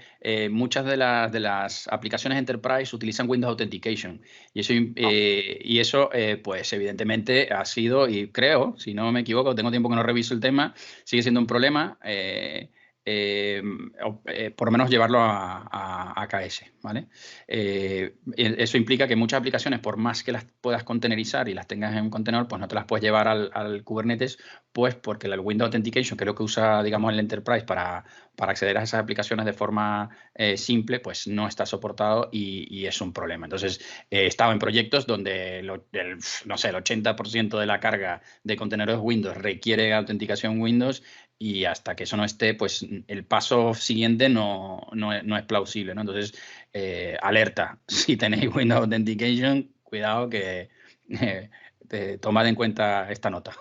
muchas de las aplicaciones Enterprise utilizan Windows Authentication. Y eso, pues evidentemente ha sido, y creo, si no me equivoco, tengo tiempo que no reviso el tema, sigue siendo un problema, por lo menos llevarlo a AKS, ¿vale? Eso implica que muchas aplicaciones, por más que las puedas contenerizar y las tengas en un contenedor, pues no te las puedes llevar al Kubernetes, pues porque el Windows Authentication, que es lo que usa, digamos, el Enterprise para acceder a esas aplicaciones de forma simple, pues no está soportado y es un problema. Entonces, he estado en proyectos donde, no sé, el 80% de la carga de contenedores Windows requiere autenticación Windows, y hasta que eso no esté, pues el paso siguiente no es plausible, ¿no? Entonces, alerta, si tenéis Windows Authentication, cuidado que tomad en cuenta esta nota.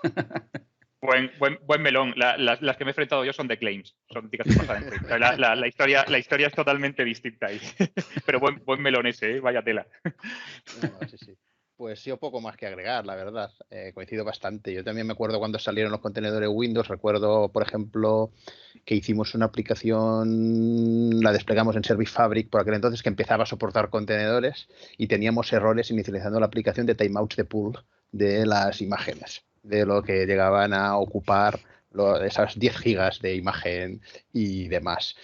Buen melón. Las que me he enfrentado yo son de claims, son autenticación más adentro. La historia es totalmente distinta ahí. Pero buen melón ese, ¿eh? Vaya tela. No, sí. Pues sí, poco más que agregar, la verdad. Coincido bastante. Yo también me acuerdo cuando salieron los contenedores Windows. Recuerdo, por ejemplo, que hicimos una aplicación, la desplegamos en Service Fabric por aquel entonces, que empezaba a soportar contenedores y teníamos errores inicializando la aplicación de timeouts de pool de las imágenes, de lo que llegaban a ocupar esas 10 gigas de imagen y demás.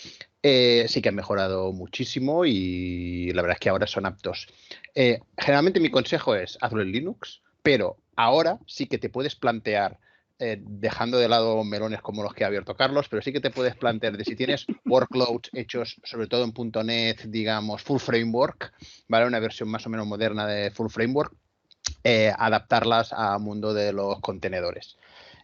Sí que han mejorado muchísimo y la verdad es que ahora son aptos. Generalmente mi consejo es hazlo en Linux, pero ahora sí que te puedes plantear, dejando de lado melones como los que ha abierto Carlos, pero sí que te puedes plantear de si tienes workloads hechos sobre todo en .NET, digamos, full framework, ¿vale? Una versión más o menos moderna de full framework, adaptarlas al mundo de los contenedores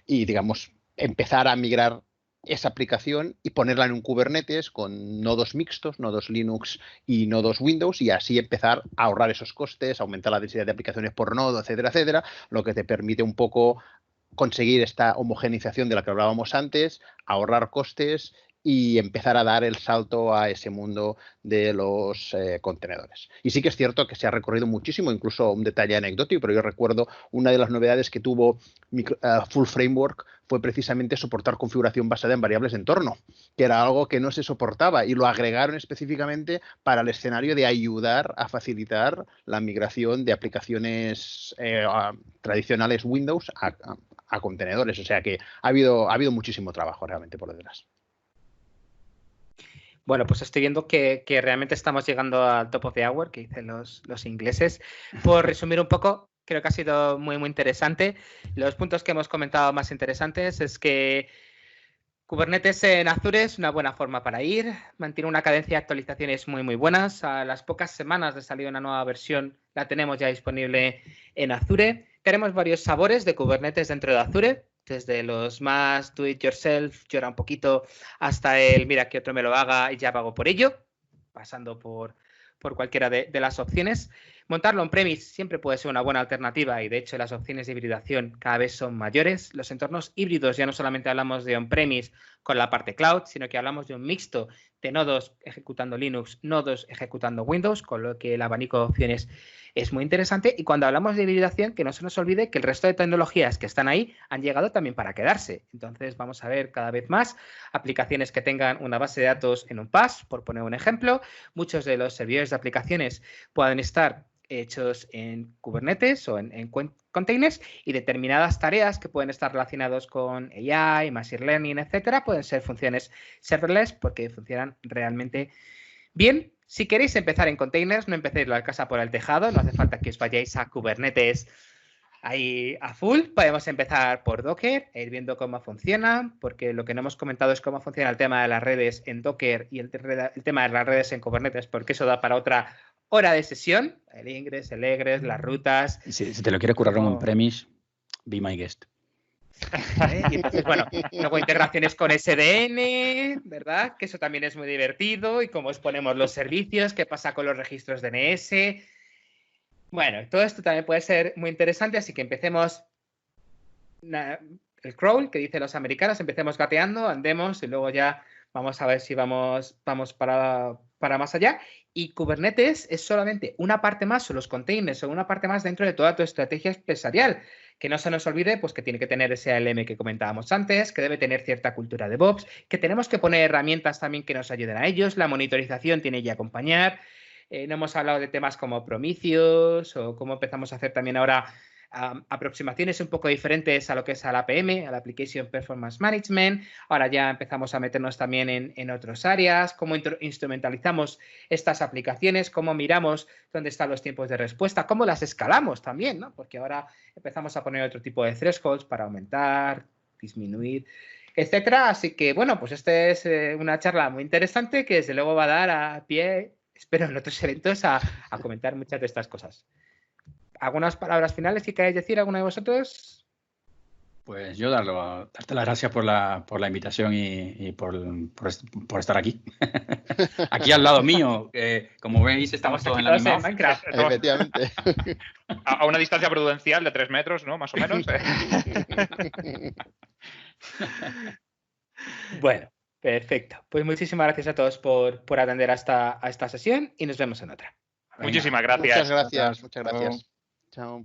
y, digamos, empezar a migrar esa aplicación y ponerla en un Kubernetes con nodos mixtos, nodos Linux y nodos Windows, y así empezar a ahorrar esos costes, aumentar la densidad de aplicaciones por nodo, etcétera, etcétera, lo que te permite un poco conseguir esta homogeneización de la que hablábamos antes, ahorrar costes y empezar a dar el salto a ese mundo de los contenedores. Y sí que es cierto que se ha recorrido muchísimo, incluso un detalle anecdótico, pero yo recuerdo una de las novedades que tuvo Full Framework fue precisamente soportar configuración basada en variables de entorno, que era algo que no se soportaba y lo agregaron específicamente para el escenario de ayudar a facilitar la migración de aplicaciones tradicionales Windows a contenedores. O sea que ha habido muchísimo trabajo realmente por detrás. Bueno, pues estoy viendo que realmente estamos llegando al top of the hour, que dicen los ingleses. Por resumir un poco, creo que ha sido muy, muy interesante. Los puntos que hemos comentado más interesantes es que Kubernetes en Azure es una buena forma para ir, mantiene una cadencia de actualizaciones muy, muy buenas. A las pocas semanas de salir una nueva versión, la tenemos ya disponible en Azure. Tenemos varios sabores de Kubernetes dentro de Azure, desde los más do it yourself, llora un poquito, hasta el mira que otro me lo haga y ya pago por ello, pasando por cualquiera de las opciones. Montarlo on-premise siempre puede ser una buena alternativa y, de hecho, las opciones de hibridación cada vez son mayores. Los entornos híbridos ya no solamente hablamos de on-premise con la parte cloud, sino que hablamos de un mixto de nodos ejecutando Linux, nodos ejecutando Windows, con lo que el abanico de opciones es muy interesante. Y cuando hablamos de hibridación, que no se nos olvide que el resto de tecnologías que están ahí han llegado también para quedarse. Entonces vamos a ver cada vez más aplicaciones que tengan una base de datos en un PaaS, por poner un ejemplo. Muchos de los servidores de aplicaciones pueden estar hechos en Kubernetes o en containers, y determinadas tareas que pueden estar relacionadas con AI, Machine Learning, etcétera, pueden ser funciones serverless porque funcionan realmente bien. Si queréis empezar en containers, no empecéis la casa por el tejado, no hace falta que os vayáis a Kubernetes ahí a full. Podemos empezar por Docker e ir viendo cómo funciona, porque lo que no hemos comentado es cómo funciona el tema de las redes en Docker y el tema de las redes en Kubernetes, porque eso da para otra hora de sesión. El ingress, el egress, las rutas. Si te lo quieres currar en on-premise, be my guest. Y entonces, bueno, luego integraciones con SDN, ¿verdad? Que eso también es muy divertido. Y cómo exponemos los servicios, qué pasa con los registros DNS. Bueno, todo esto también puede ser muy interesante, así que empecemos el crawl, que dicen los americanos, empecemos gateando, andemos y luego ya vamos a ver si vamos para más allá. Y Kubernetes es solamente una parte más, o los containers son una parte más dentro de toda tu estrategia empresarial, Que no se nos olvide pues, que tiene que tener ese ALM que comentábamos antes, que debe tener cierta cultura de DevOps, que tenemos que poner herramientas también que nos ayuden a ellos. La monitorización tiene que acompañar. No hemos hablado de temas como Prometheus o cómo empezamos a hacer también ahora aproximaciones un poco diferentes a lo que es al APM, al Application Performance Management. Ahora ya empezamos a meternos también en otras áreas, cómo instrumentalizamos estas aplicaciones, cómo miramos dónde están los tiempos de respuesta, cómo las escalamos también, ¿no? Porque ahora empezamos a poner otro tipo de thresholds para aumentar, disminuir, etcétera. Así que, bueno, pues esta es una charla muy interesante que desde luego va a dar a pie, espero en otros eventos, a comentar muchas de estas cosas. ¿Algunas palabras finales que queráis decir, alguno de vosotros? Pues yo darte las gracias por la invitación y por estar aquí. Aquí al lado mío, como veis, estamos todos en la misma Minecraft. Efectivamente. A una distancia prudencial de 3 metros, ¿no? Más o menos. Bueno, perfecto. Pues muchísimas gracias a todos por atender a esta sesión y nos vemos en otra. Muchísimas gracias. Muchas gracias. Chao.